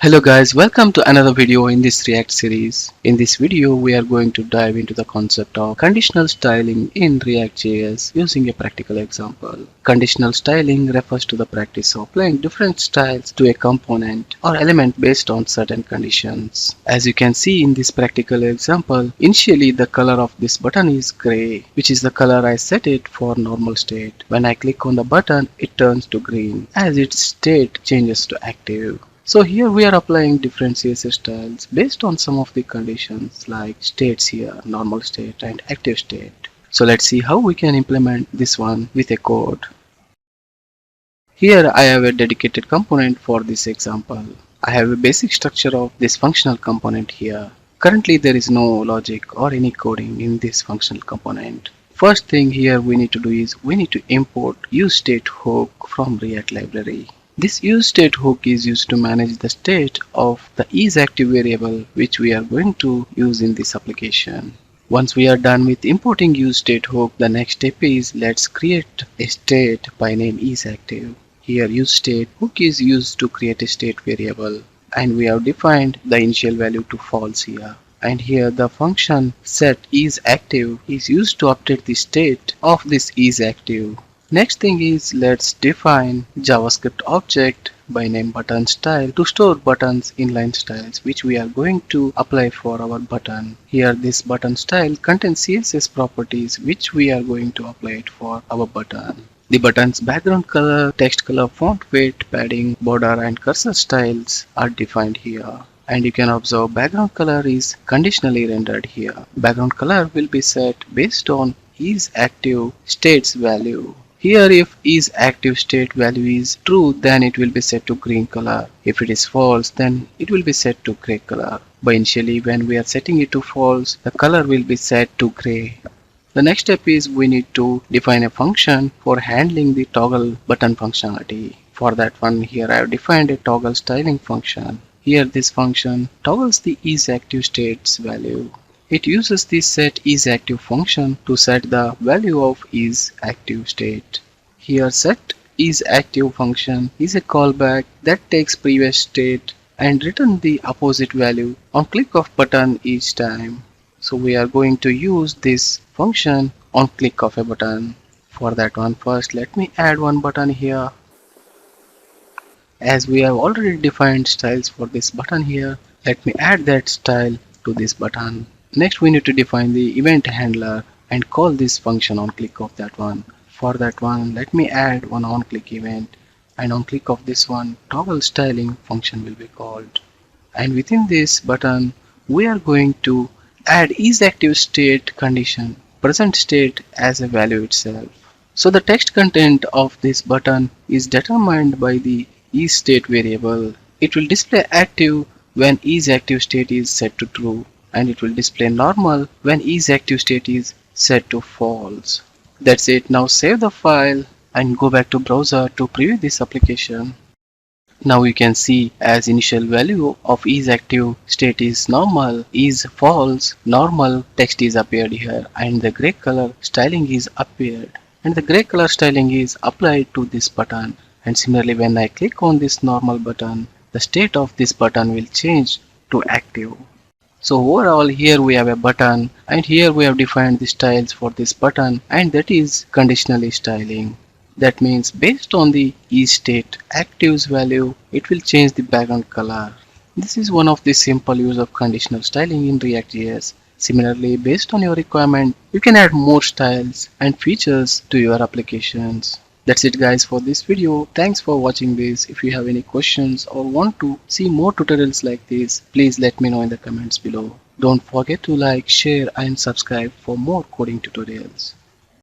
Hello guys, welcome to another video in this React series. In this video, we are going to dive into the concept of conditional styling in ReactJS using a practical example. Conditional styling refers to the practice of applying different styles to a component or element based on certain conditions. As you can see in this practical example, initially the color of this button is gray, which is the color I set it for normal state. When I click on the button, it turns to green as its state changes to active. So here we are applying different CSS styles based on some of the conditions like states here, normal state and active state. So let's see how we can implement this one with a code. Here I have a dedicated component for this example. I have a basic structure of this functional component here. Currently there is no logic or any coding in this functional component. First thing here we need to do is we need to import useState hook from React library. This useState hook is used to manage the state of the isActive variable which we are going to use in this application. Once we are done with importing useState hook, the next step is let's create a state by name isActive. Here useState hook is used to create a state variable and we have defined the initial value to false here. And here the function setIsActive is used to update the state of this isActive. Next thing is let's define JavaScript object by name button style to store buttons inline styles which we are going to apply for our button. Here this button style contains CSS properties which we are going to apply it for our button. The button's background color, text color, font weight, padding, border and cursor styles are defined here. And you can observe background color is conditionally rendered here. Background color will be set based on isActive state's value. Here if isActive state value is true, then it will be set to green color. If it is false, then it will be set to gray color. But initially when we are setting it to false, the color will be set to gray. The next step is we need to define a function for handling the toggle button functionality. For that one, here I have defined a toggle styling function. Here this function toggles the isActive state's value. It uses the setIsActive function to set the value of isActive state. Here setIsActive function is a callback that takes previous state and return the opposite value on click of button each time. So we are going to use this function on click of a button. For that one, first let me add one button here. As we have already defined styles for this button here, let me add that style to this button. Next we need to define the event handler and call this function on click of that one. For that one, let me add one on click event, and on click of this one, toggle styling function will be called. And within this button we are going to add isActive state condition present state as a value itself. So the text content of this button is determined by the isState variable. It will display active when isActive state is set to true, and it will display normal when isActive state is set to false. That's it. Now save the file and go back to browser to preview this application. Now you can see as initial value of isActive state is normal, is false, normal text is appeared here, and the gray color styling is appeared, and the gray color styling is applied to this button. And similarly when I click on this normal button, the state of this button will change to active. So overall here we have a button, and here we have defined the styles for this button, and that is conditionally styling. That means based on the isState active's value, it will change the background color. This is one of the simple use of conditional styling in ReactJS. Similarly, based on your requirement, you can add more styles and features to your applications. That's it guys for this video. Thanks for watching this. If you have any questions or want to see more tutorials like this, please let me know in the comments below. Don't forget to like, share and subscribe for more coding tutorials.